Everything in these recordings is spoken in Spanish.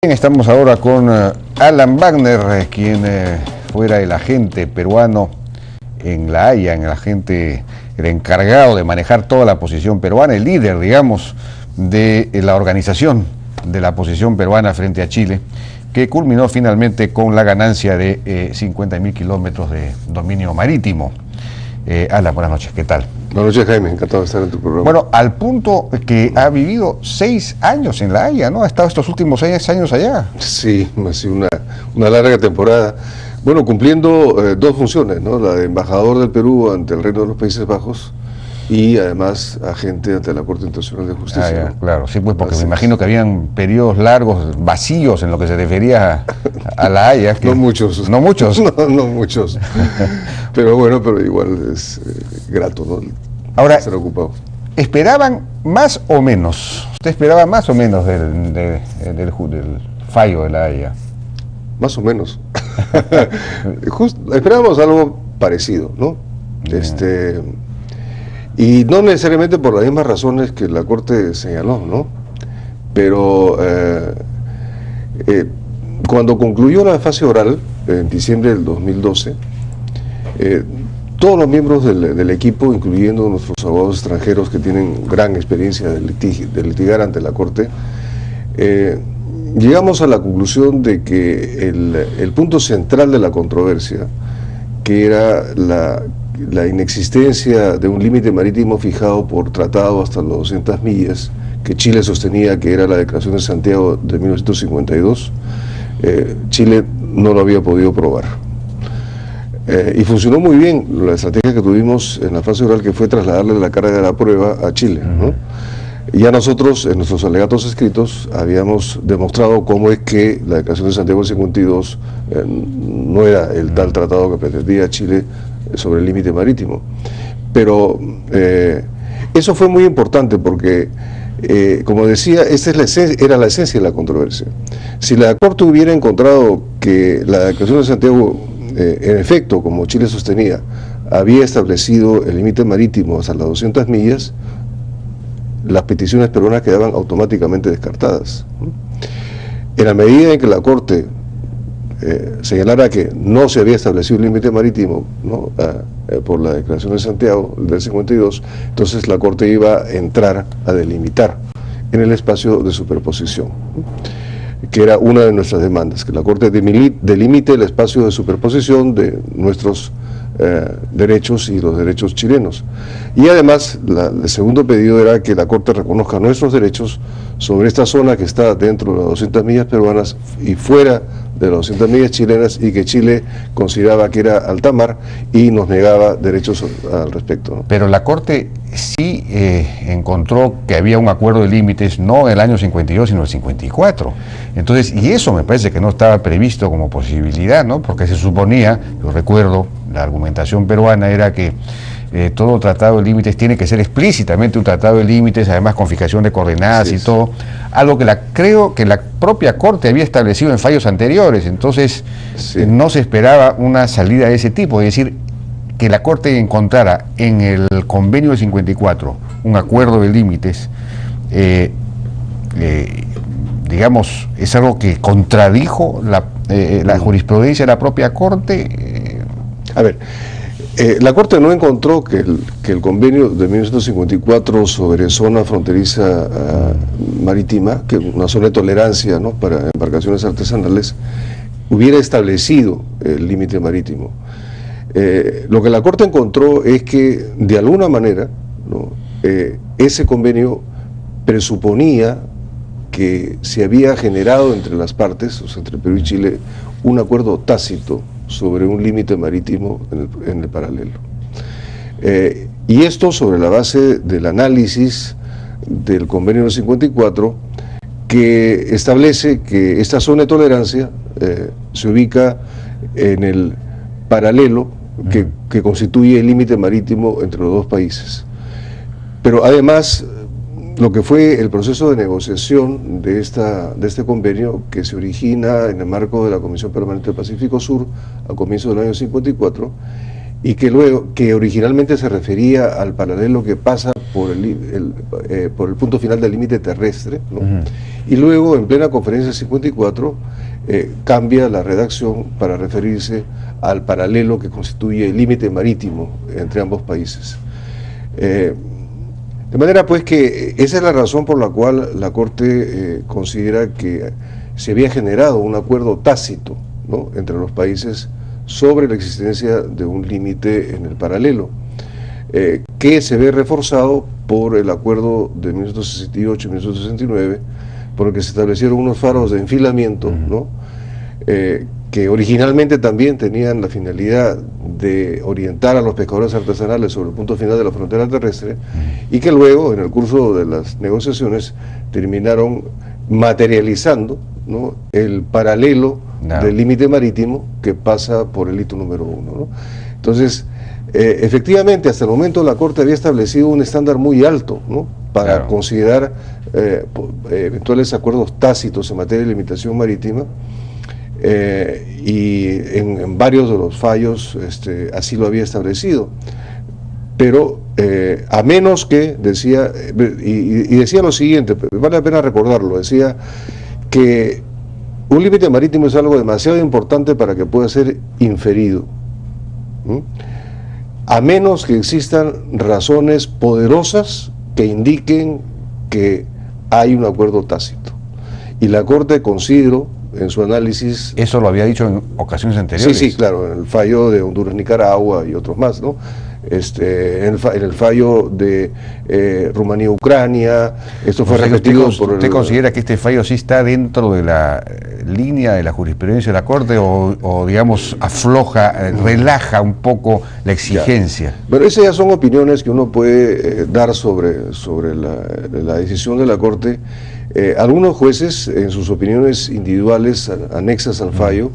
Bien, estamos ahora con Alan Wagner, quien fuera el agente peruano en La Haya, el encargado de manejar toda la posición peruana, el líder, digamos, de la organización de la posición peruana frente a Chile, que culminó finalmente con la ganancia de 50.000 kilómetros de dominio marítimo. Alan, buenas noches, ¿qué tal? Buenas noches, Jaime, encantado de estar en tu programa. Bueno, al punto que ha vivido 6 años en La Haya, ¿no? Ha estado estos últimos 6 años allá. Sí, ha sido una larga temporada. Bueno, cumpliendo dos funciones, ¿no? La de embajador del Perú ante el Reino de los Países Bajos y además agente ante la Corte Internacional de Justicia. Ya, ¿no? claro, sí, pues porque Así me imagino que habían periodos largos, vacíos en lo que se refería a La Haya. Que... No muchos. ¿No muchos? No muchos. Pero bueno, pero igual es grato, ¿no? Ahora, estar ocupado. ¿Esperaban más o menos? ¿Usted esperaba más o menos del fallo de La Haya? Más o menos. Esperábamos algo parecido, ¿no? Y no necesariamente por las mismas razones que la Corte señaló, ¿no? Pero cuando concluyó la fase oral, en diciembre del 2012, todos los miembros del equipo, incluyendo nuestros abogados extranjeros que tienen gran experiencia de litigar ante la Corte, llegamos a la conclusión de que el punto central de la controversia, que era la inexistencia de un límite marítimo fijado por tratado hasta las 200 millas, que Chile sostenía que era la Declaración de Santiago de 1952, Chile no lo había podido probar. Y funcionó muy bien la estrategia que tuvimos en la fase oral, que fue trasladarle la carga de la prueba a Chile, ¿no? Ya nosotros, en nuestros alegatos escritos, habíamos demostrado cómo es que la Declaración de Santiago del 52 no era el tal tratado que pretendía Chile sobre el límite marítimo. Pero eso fue muy importante porque, como decía, esta era la esencia de la controversia. Si la Corte hubiera encontrado que la Declaración de Santiago, en efecto, como Chile sostenía, había establecido el límite marítimo hasta las 200 millas, las peticiones peruanas quedaban automáticamente descartadas. En la medida en que la Corte señalara que no se había establecido un límite marítimo, ¿no? Por la Declaración de Santiago del 52, entonces la Corte iba a entrar a delimitar en el espacio de superposición, que era una de nuestras demandas, que la Corte delimite el espacio de superposición de nuestros derechos y los derechos chilenos. Y además, el segundo pedido era que la Corte reconozca nuestros derechos sobre esta zona que está dentro de las 200 millas peruanas y fuera de las 200 millas chilenas, y que Chile consideraba que era alta mar y nos negaba derechos al respecto, ¿no? Pero la Corte sí encontró que había un acuerdo de límites, no en el año 52, sino el 54. Entonces, y eso me parece que no estaba previsto como posibilidad, ¿no? Porque se suponía, yo recuerdo, la argumentación peruana era que todo tratado de límites tiene que ser explícitamente un tratado de límites, además con fijación de coordenadas, sí, y todo, algo que creo que la propia Corte había establecido en fallos anteriores. Entonces, sí, no se esperaba una salida de ese tipo, es decir, que la Corte encontrara en el convenio del 54 un acuerdo de límites, digamos, es algo que contradijo la jurisprudencia de la propia Corte. A ver, la Corte no encontró que el convenio de 1954 sobre zona fronteriza marítima, que una zona de tolerancia, ¿no?, para embarcaciones artesanales, hubiera establecido el límite marítimo. Lo que la Corte encontró es que, de alguna manera, ¿no?, ese convenio presuponía que se había generado entre las partes, o sea, entre Perú y Chile, un acuerdo tácito sobre un límite marítimo en el paralelo. Y esto sobre la base del análisis del convenio del 54, que establece que esta zona de tolerancia se ubica en el paralelo que constituye el límite marítimo entre los dos países. Pero además, lo que fue el proceso de negociación de este convenio, que se origina en el marco de la Comisión Permanente del Pacífico Sur a comienzos del año 54, y que originalmente se refería al paralelo que pasa por el punto final del límite terrestre, ¿no? y luego en plena conferencia del 54 cambia la redacción para referirse al paralelo que constituye el límite marítimo entre ambos países. De manera pues que esa es la razón por la cual la Corte considera que se había generado un acuerdo tácito, ¿no?, entre los países sobre la existencia de un límite en el paralelo, que se ve reforzado por el acuerdo de 1968 y 1969, por el que se establecieron unos faros de enfilamiento, ¿no?, que originalmente también tenían la finalidad de orientar a los pescadores artesanales sobre el punto final de la frontera terrestre, y que luego, en el curso de las negociaciones, terminaron materializando, ¿no?, el paralelo del límite marítimo que pasa por el hito número 1, ¿no? Entonces, efectivamente, hasta el momento la Corte había establecido un estándar muy alto, ¿no?, para considerar eventuales acuerdos tácitos en materia de limitación marítima, y en varios de los fallos así lo había establecido, pero a menos que, decía, y decía lo siguiente, vale la pena recordarlo, decía que un límite marítimo es algo demasiado importante para que pueda ser inferido, a menos que existan razones poderosas que indiquen que hay un acuerdo tácito. Y la Corte consideró en su análisis... Eso lo había dicho en ocasiones anteriores. Sí, claro, en el fallo de Honduras-Nicaragua y otros más, ¿no? En el fallo de Rumanía-Ucrania, esto fue repetido por... ¿Usted considera que este fallo sí está dentro de la línea de la jurisprudencia de la Corte o digamos, afloja, relaja un poco la exigencia? Pero esas ya son opiniones que uno puede dar sobre la decisión de la Corte. Algunos jueces, en sus opiniones individuales anexas al fallo,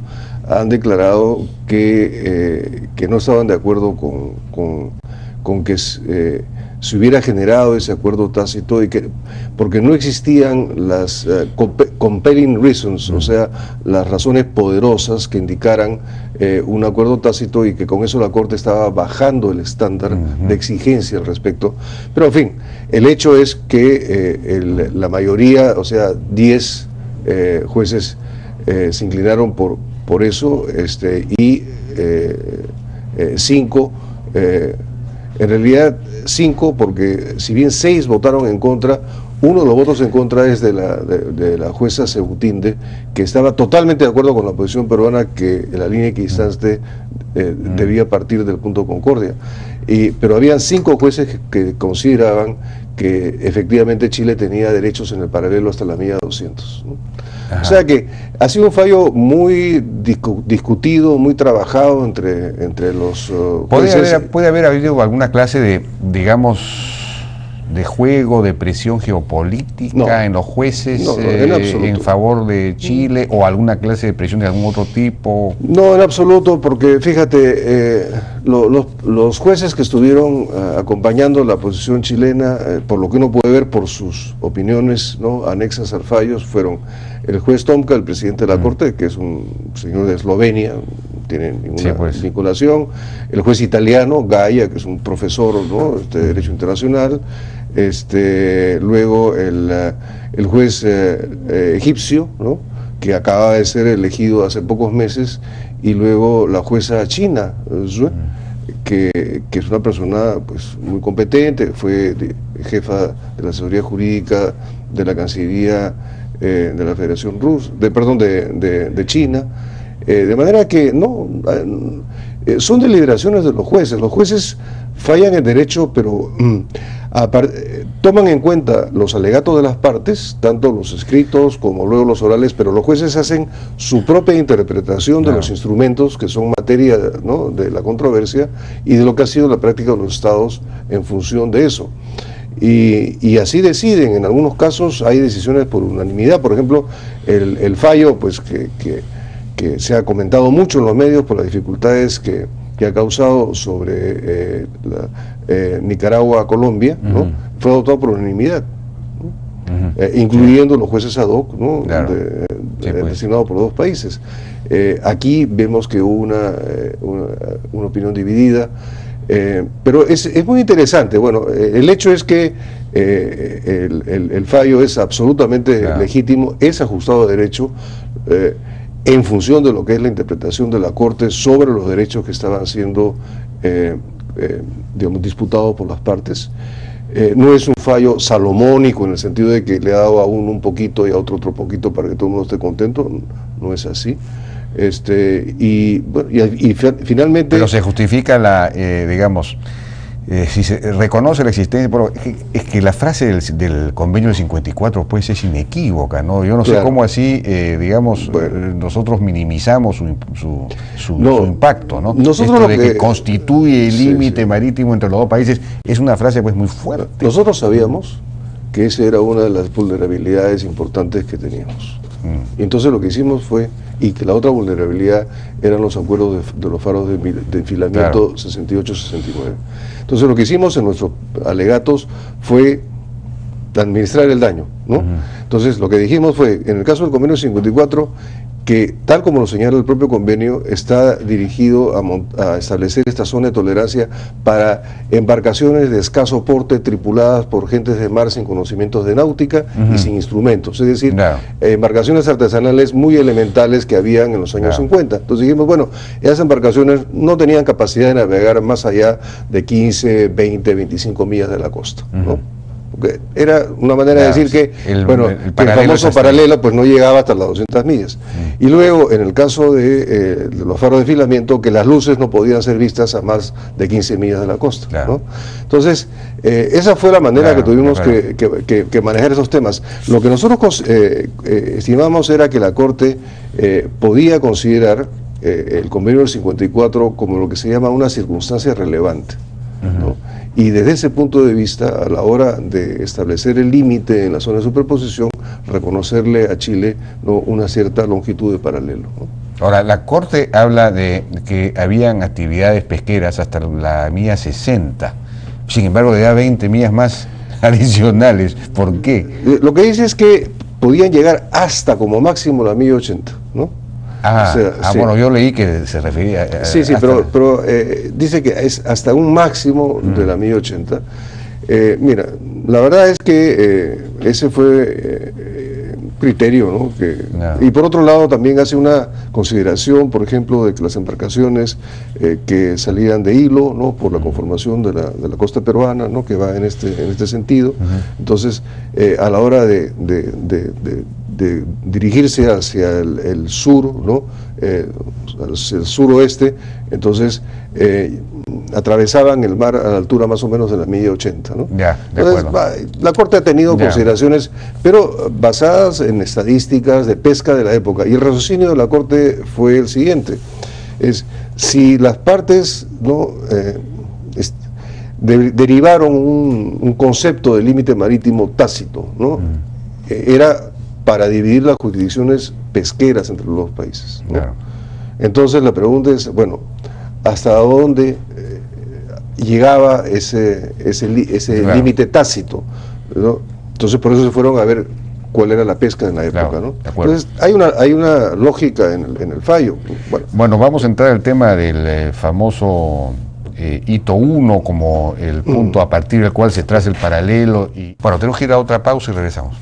han declarado que no estaban de acuerdo con que se hubiera generado ese acuerdo tácito, y que porque no existían las compelling reasons, o sea, las razones poderosas que indicaran un acuerdo tácito, y que con eso la Corte estaba bajando el estándar de exigencia al respecto. Pero en fin, el hecho es que la mayoría, o sea, 10 jueces se inclinaron por eso, y 5, en realidad 5, porque si bien 6 votaron en contra, uno de los votos en contra es de la jueza Sebutinde, que estaba totalmente de acuerdo con la posición peruana, que la línea equidistante debía partir del punto Concordia. Pero habían 5 jueces que consideraban que efectivamente Chile tenía derechos en el paralelo hasta la milla 200, ¿no? O sea que ha sido un fallo muy discutido, muy trabajado entre los jueces. ¿Puede haber habido alguna clase de, digamos, de juego, de presión geopolítica en los jueces en favor de Chile, o alguna clase de presión de algún otro tipo? No, en absoluto, porque fíjate, los jueces que estuvieron acompañando la posición chilena, por lo que uno puede ver por sus opiniones, ¿no?, anexas al fallo, fueron el juez Tomka, el presidente de la Corte, que es un señor de Eslovenia, no tiene ninguna vinculación, el juez italiano, Gaia, que es un profesor, ¿no?, de Derecho Internacional, luego el juez egipcio, ¿no?, que acaba de ser elegido hace pocos meses, y luego la jueza china, que es una persona pues muy competente, fue jefa de la asesoría jurídica de la Cancillería de la Federación Rusa, de China, de manera que no son deliberaciones de los jueces fallan el derecho, pero toman en cuenta los alegatos de las partes, tanto los escritos como luego los orales, pero los jueces hacen su propia interpretación de los instrumentos que son materia, ¿no?, de la controversia, y de lo que ha sido la práctica de los estados en función de eso. Y así deciden. En algunos casos hay decisiones por unanimidad. Por ejemplo, el fallo, pues que se ha comentado mucho en los medios por las dificultades que ha causado sobre Nicaragua-Colombia, ¿no?, fue adoptado por unanimidad, ¿no?, incluyendo los jueces ad hoc, ¿no?, designados por 2 países. Aquí vemos que hubo una opinión dividida. Pero es muy interesante. Bueno, el hecho es que el fallo es absolutamente legítimo, es ajustado a derecho, en función de lo que es la interpretación de la Corte sobre los derechos que estaban siendo digamos, disputados por las partes. No es un fallo salomónico en el sentido de que le ha dado a uno un poquito y a otro poquito para que todo el mundo esté contento, no es así. Bueno, finalmente... Pero se justifica la, digamos, si se reconoce la existencia, pero es que la frase del convenio del 54 pues es inequívoca, ¿no? Yo no sé cómo así, digamos, nosotros minimizamos su impacto, ¿no? Nosotros esto de que constituye el límite marítimo entre los dos países es una frase pues muy fuerte. Nosotros sabíamos que esa era una de las vulnerabilidades importantes que teníamos. Y entonces lo que hicimos fue, y que la otra vulnerabilidad eran los acuerdos de los faros de enfilamiento 68-69. Entonces lo que hicimos en nuestros alegatos fue administrar el daño, ¿no? Entonces lo que dijimos fue, en el caso del convenio 54, que tal como lo señala el propio convenio, está dirigido a establecer esta zona de tolerancia para embarcaciones de escaso porte tripuladas por gentes de mar sin conocimientos de náutica y sin instrumentos, es decir, embarcaciones artesanales muy elementales que habían en los años 50. Entonces dijimos, bueno, esas embarcaciones no tenían capacidad de navegar más allá de 15, 20, 25 millas de la costa, ¿no? Porque era una manera de decir que el famoso paralelo pues no llegaba hasta las 200 millas. Y luego, en el caso de los faros de enfilamiento, que las luces no podían ser vistas a más de 15 millas de la costa, ¿no? Entonces, esa fue la manera que tuvimos que manejar esos temas. Lo que nosotros estimamos era que la Corte podía considerar el convenio del 54 como lo que se llama una circunstancia relevante, ¿no? Y desde ese punto de vista, a la hora de establecer el límite en la zona de superposición, reconocerle a Chile, ¿no?, una cierta longitud de paralelo, ¿no? Ahora, la Corte habla de que habían actividades pesqueras hasta la milla 60, sin embargo le da 20 millas más adicionales. ¿Por qué? Lo que dice es que podían llegar hasta como máximo la milla 80, ¿no? Bueno, yo leí que se refería a... pero dice que es hasta un máximo de la 1080. Mira, la verdad es que ese fue criterio, ¿no? Y por otro lado también hace una consideración, por ejemplo, de que las embarcaciones que salían de hilo, ¿no?, por la conformación de la costa peruana, ¿no?, que va en este sentido. Entonces, a la hora de dirigirse hacia el sur, ¿no?, hacia el suroeste, entonces atravesaban el mar a la altura más o menos de la milla 80, ¿no? Entonces, la Corte ha tenido consideraciones, pero basadas en estadísticas de pesca de la época, y el raciocinio de la Corte fue el siguiente: si las partes, ¿no?, derivaron un concepto de límite marítimo tácito, ¿no?, era para dividir las jurisdicciones pesqueras entre los dos países, ¿no? Entonces la pregunta es, bueno, ¿hasta dónde llegaba ese límite tácito, ¿no? Entonces por eso se fueron a ver cuál era la pesca en la época, ¿no? Entonces hay una lógica en el fallo. Bueno, vamos a entrar al tema del famoso hito 1 como el punto a partir del cual se traza el paralelo. Bueno, tenemos que ir a otra pausa y regresamos.